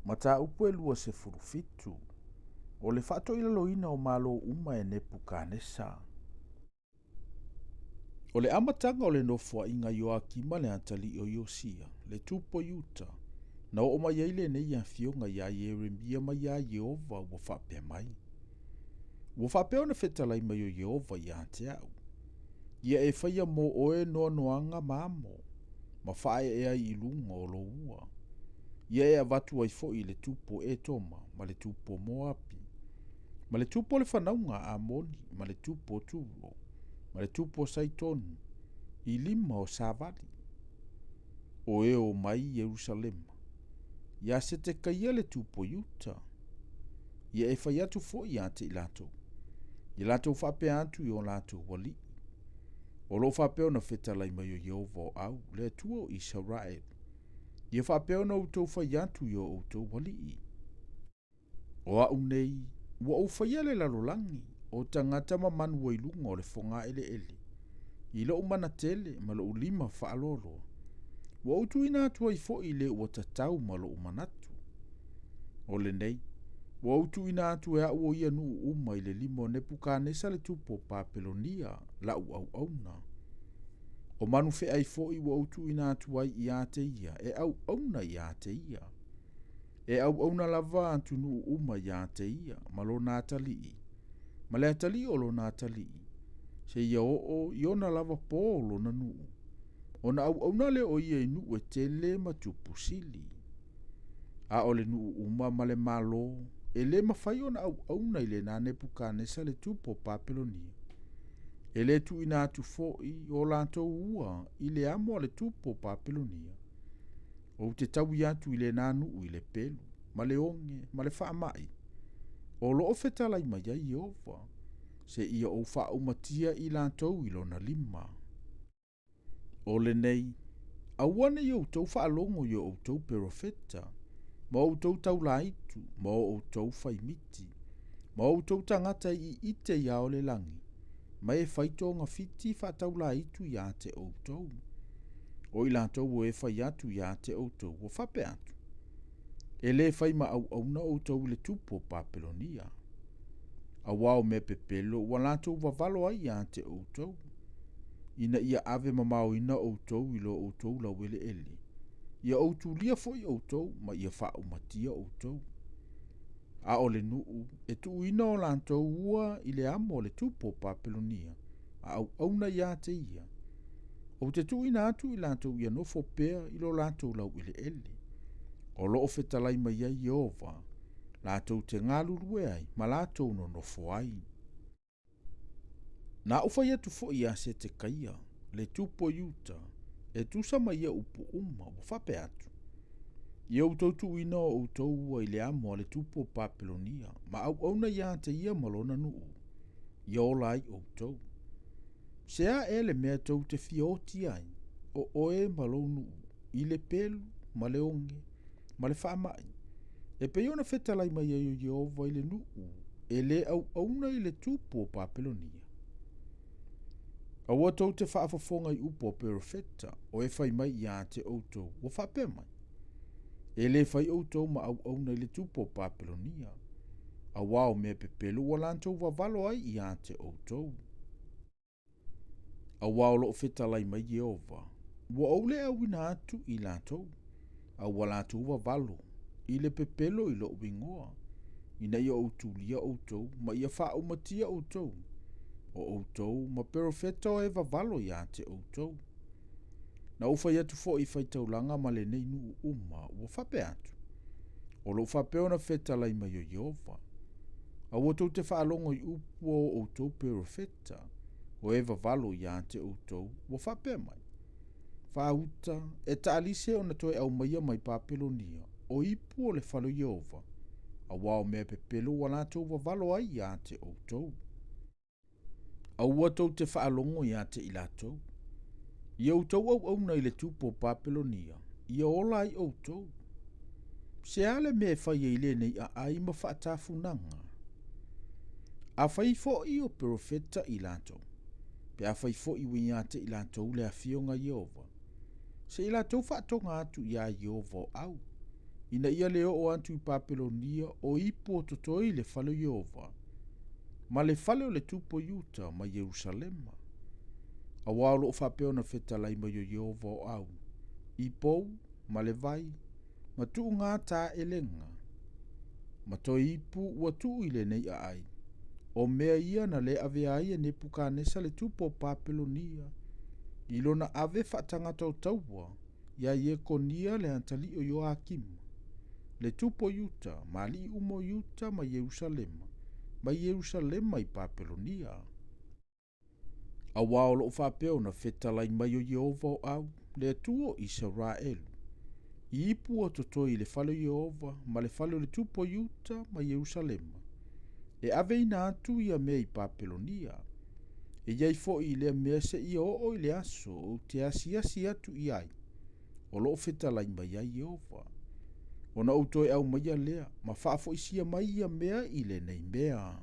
Mata upu e lua se furufitu. O le fato ila loina o malo uma e nepu kanesa. O le amatanga o le nofua inga Yoakima le antali o Yosia, le tupo yuta, na o mai eile nei a fionga ya Yeremia mai ya Yehova ua whapea mai. Ua whapea ona whetalai mai o Yehova ya te au. Ia e whaia mo oe noa noanga maamo, ma whae ea i lunga o lo ua. Ia e avatu ai fo i le tupo e toma, ma le tupo Moapi, ma le tupo le whanaunga a Moni, ma le tupo Turo, ma le tupo Saitonu, i lima o Savali. O e o mai Jerusalema. Ia se te kaia le tupo Yuta. Ia e whai atu fo i ate i lato. I lato whape atu i o lato wali. O lo whape ona whetalai mai o Yehova au, le atua o Israel. Ia whape ona utou whai atu i o utou wali i. O au nei, ua o whaia le lalolangi, o tangata ma manu ilunga o le whonga ele ele. I lo umana tele, ma lo ulima whaalolo. Ua utu ina atua i fo i le ua tatau ma lo umanatu. O le nei, ua utu ina atu e au o ia nuu uma i le limo Nepukadnesa le tupo Papelonia, la au auna. O manu fe ai fo i ua utu ina atu ai i ate ia, e au auna i ate ia. E au auna lava atu nuu uma i ate ia, ma lo natali i. Ma le atali o lo natali i. Se ia o iona lava po lo na nuu. Ona au auna le o ia i nuu e tele ma tupu sili. A o le nuu uma ma le malo, e le mawhai ona au auna i le na Nepukadnesa le tupo Papelonia. E le tu ina atu foi o lanto ua i le amo le tupo Papelonia. O te tau i atu i le nanu i le pelu, ma le onge, ma le whaamai. O lo ofetalai mai ai Jehova, se ia o whaumatia i lanto i lona lima. O le nei, awane i outou whaalongo i outou perofeta, ma outou tau laitu, ma outou whaimiti, ma outou tangata i ite ia o le langi, ma e whaitonga fiti whatau laitu i ate outou. O i lantou e whai atu i ate outou, o whape atu. E le whai ma au na outou le tupo Papelonia. A wao me pepelo, wa lantou wawalo ai i ate outou. Ina ia ave mamao ina outou ilo outou la wele ele. Ia outou lia foi outou, ma ia whao matia outou. A ole nuu, e tu ina o lantou ua i le amo le tupo Papelonia. A au na ia te ia. O te tu ina atu i lantou ia no fopea ilo lantou la wele ele. O lo ofetalai mai ai Jehova, lantou te ngalurue ai, ma lantou no nofo ai. Na ufai atu fo ia se te kaia, le tupo Yuta, e tusa mai ia upu uma, o whape atu. Ia utou tu ina o utou ua i le amo le tupo Papelonia, ma au auna ia te ia malona nuu. Ia ola ai utou. Sea e le mea tau te fioti ai, o oe malonu, i le pelu, ma le onge, ma le whaamai. E peiona whetalai mai ai o Jehova i le nuu, e le au auna i le tupo Papelonia. Aua tau te whaafafonga i upo perofeta, o e whai mai i ate outou, o whape mai. E le whai outou ma au auna i le tupo Papelonia. A wao mea pepelu wa lantou wawalo ai i ate outou. A wao lo whetalai mai Jehova. Wa aule au ina atu i lantou. A walatou wawalo. I le pepelo i lo wingoa. Ina ia outou lia outou, ma ia wha umatia outou. O outou, ma perofeta o e wawalo i ate outou. Na ufa iatu fo i whaitaulanga ma le nei nuu uma, ua whape atu. O lo whape ona whetalai mai o Jehova. A wotou te whaalongo i upu o outou perofeta, o e wawalo i ate outou, ua whape mai. Whauta, e taalise ona toe au maia mai Papelonia, o ipu o le whalo Jehova. A wao mea pepelo walatou wawalo ai i ate outou. A uatou te whaalongo i ate i latou. Ia outou au auna i le tupo Papelonia. Ia ola ai outou. Se ale me whai e ile nei a aima whaatafunanga. A whai fo i o perofeta i latou. Pe a whai fo i wiñate i latou le a fionga Jehova. Se i latou whaatonga atu i a Jehova au. ina ia leo o antu I Papelonia o ipo o totoi le fale Iova, ma le fale o le tupo Iuta ma Yerusalema. A wao o whapeo na whetalai ma Iova o au, ipou, ma le vai, ma tuu ngā tā elenga, ma toi ipu ua tuu I le nei a ai, o mea ia na le ave aia ne pukanesa le tupo Papelonia, ilo na ave whaatanga tau taua, ia Iekonia le antali o Joakim, le tupo Iuta, ma li umo Iuta ma Yerusalema I Papelonia. A wao lo whapeo na whetalai mai o Iova o au, le atuo Israelu. I ipu o totoi le falo Iova, ma le falo le tupo Iuta ma Yerusalema. E ave ina atu ia mea I Papelonia. E iai fo I le mea se I o I le aso o te asi atu I ai. O lo whetalai mai ai Iova. O na utoi au mai a lea, ma whaafo isia mai ia mea I le nei mea.